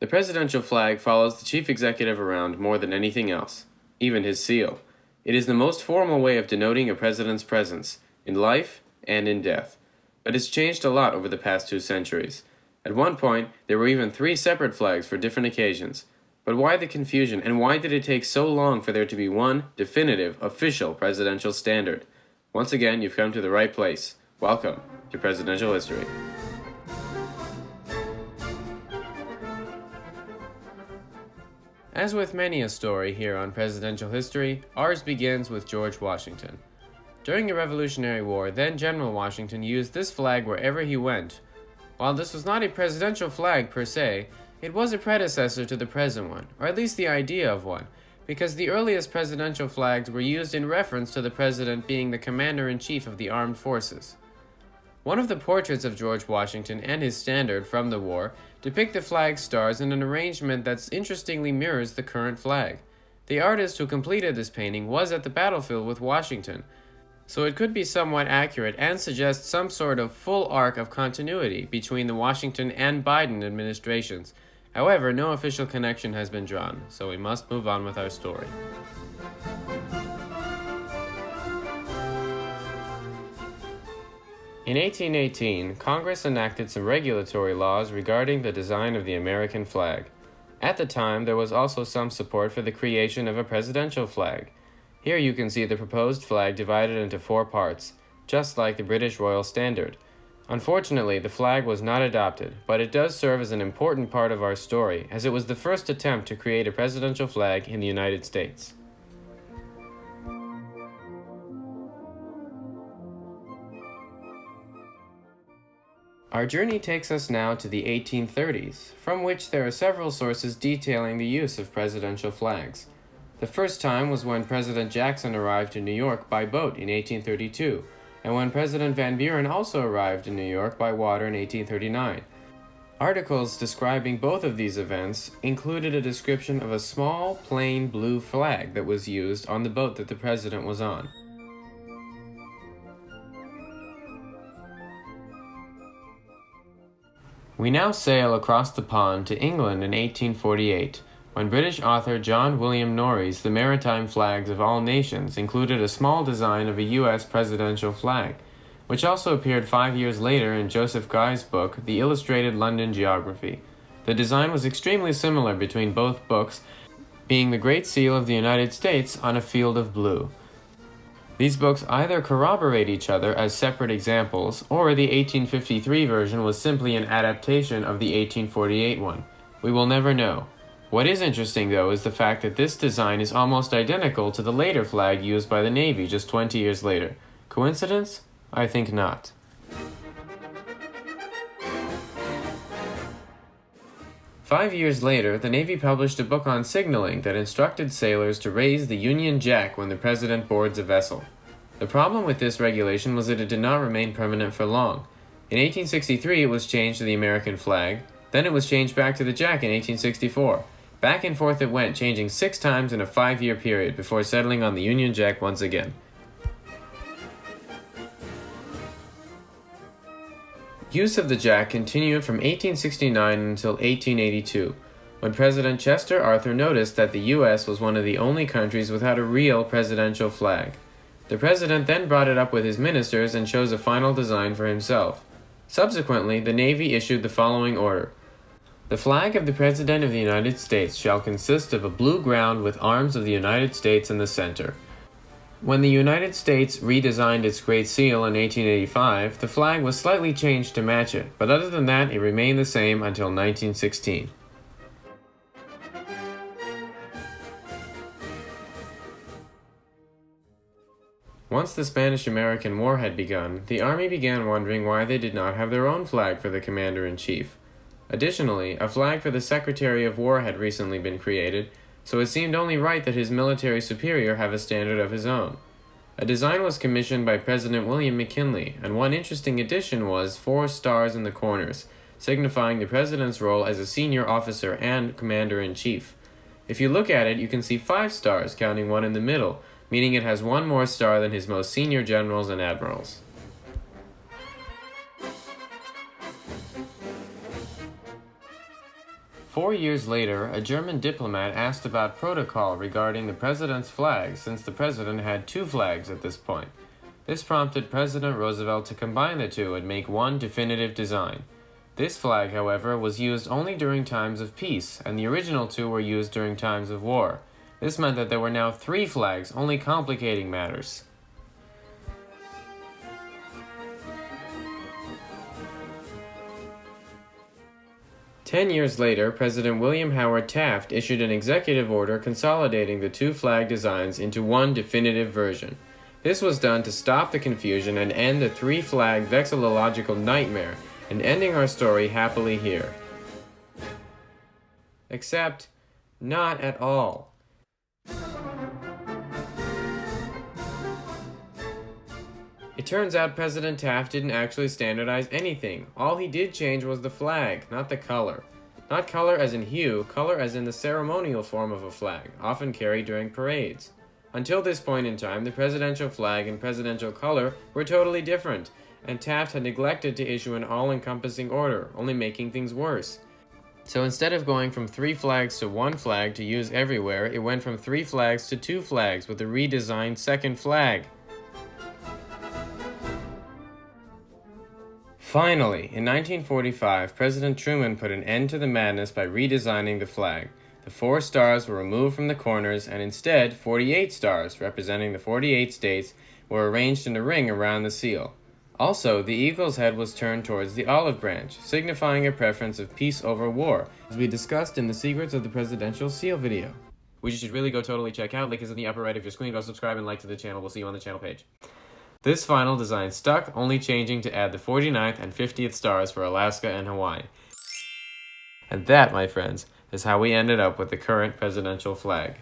The presidential flag follows the chief executive around more than anything else, even his seal. It is the most formal way of denoting a president's presence, in life and in death. But it's changed a lot over the past 2 centuries. At one point, there were even 3 separate flags for different occasions. But why the confusion, and why did it take so long for there to be one definitive, official presidential standard? Once again, you've come to the right place. Welcome to Presidential History. As with many a story here on Presidential History, ours begins with George Washington. During the Revolutionary War, then General Washington used this flag wherever he went. While this was not a presidential flag per se, it was a predecessor to the present one, or at least the idea of one, because the earliest presidential flags were used in reference to the president being the commander-in-chief of the armed forces. One of the portraits of George Washington and his standard from the war depict the flag's stars in an arrangement that interestingly mirrors the current flag. The artist who completed this painting was at the battlefield with Washington, so it could be somewhat accurate and suggest some sort of full arc of continuity between the Washington and Biden administrations. However, no official connection has been drawn, so we must move on with our story. In 1818, Congress enacted some regulatory laws regarding the design of the American flag. At the time, there was also some support for the creation of a presidential flag. Here you can see the proposed flag divided into 4 parts, just like the British Royal Standard. Unfortunately, the flag was not adopted, but it does serve as an important part of our story, as it was the first attempt to create a presidential flag in the United States. Our journey takes us now to the 1830s, from which there are several sources detailing the use of presidential flags. The first time was when President Jackson arrived in New York by boat in 1832, and when President Van Buren also arrived in New York by water in 1839. Articles describing both of these events included a description of a small, plain blue flag that was used on the boat that the president was on. We now sail across the pond to England in 1848, when British author John William Norreys' The Maritime Flags of All Nations included a small design of a U.S. presidential flag, which also appeared 5 years later in Joseph Guy's book, The Illustrated London Geography. The design was extremely similar between both books, being the Great Seal of the United States on a field of blue. These books either corroborate each other as separate examples, or the 1853 version was simply an adaptation of the 1848 one. We will never know. What is interesting, though, is the fact that this design is almost identical to the later flag used by the Navy just 20 years later. Coincidence? I think not. Five years later, the Navy published a book on signaling that instructed sailors to raise the Union Jack when the president boards a vessel. The problem with this regulation was that it did not remain permanent for long. In 1863, it was changed to the American flag, then it was changed back to the Jack in 1864. Back and forth it went, changing 6 times in a 5-year period before settling on the Union Jack once again. Use of the Jack continued from 1869 until 1882, when President Chester Arthur noticed that the U.S. was one of the only countries without a real presidential flag. The president then brought it up with his ministers and chose a final design for himself. Subsequently, the Navy issued the following order. The flag of the President of the United States shall consist of a blue ground with arms of the United States in the center. When the United States redesigned its Great Seal in 1885, the flag was slightly changed to match it, but other than that, it remained the same until 1916. Once the Spanish-American War had begun, the Army began wondering why they did not have their own flag for the Commander-in-Chief. Additionally, a flag for the Secretary of War had recently been created, so it seemed only right that his military superior have a standard of his own. A design was commissioned by President William McKinley, and one interesting addition was 4 stars in the corners, signifying the president's role as a senior officer and commander-in-chief. If you look at it, you can see 5 stars, counting one in the middle, meaning it has one more star than his most senior generals and admirals. 4 years later, a German diplomat asked about protocol regarding the president's flag, since the president had two flags at this point. This prompted President Roosevelt to combine the two and make one definitive design. This flag, however, was used only during times of peace, and the original two were used during times of war. This meant that there were now 3 flags, only complicating matters. Ten years later, President William Howard Taft issued an executive order consolidating the 2 flag designs into one definitive version. This was done to stop the confusion and end the 3-flag vexillological nightmare, and ending our story happily here. Except, not at all. It turns out President Taft didn't actually standardize anything. All he did change was the flag, not the color. Not color as in hue, color as in the ceremonial form of a flag, often carried during parades. Until this point in time, the presidential flag and presidential color were totally different, and Taft had neglected to issue an all-encompassing order, only making things worse. So instead of going from 3 flags to 1 flag to use everywhere, it went from 3 flags to 2 flags with a redesigned second flag. Finally, in 1945, President Truman put an end to the madness by redesigning the flag. The 4 stars were removed from the corners, and instead, 48 stars, representing the 48 states, were arranged in a ring around the seal. Also, the eagle's head was turned towards the olive branch, signifying a preference of peace over war, as we discussed in the Secrets of the Presidential Seal video, which you should really go totally check out. Link is in the upper right of your screen. Go subscribe and like to the channel. We'll see you on the channel page. This final design stuck, only changing to add the 49th and 50th stars for Alaska and Hawaii. And that, my friends, is how we ended up with the current presidential flag.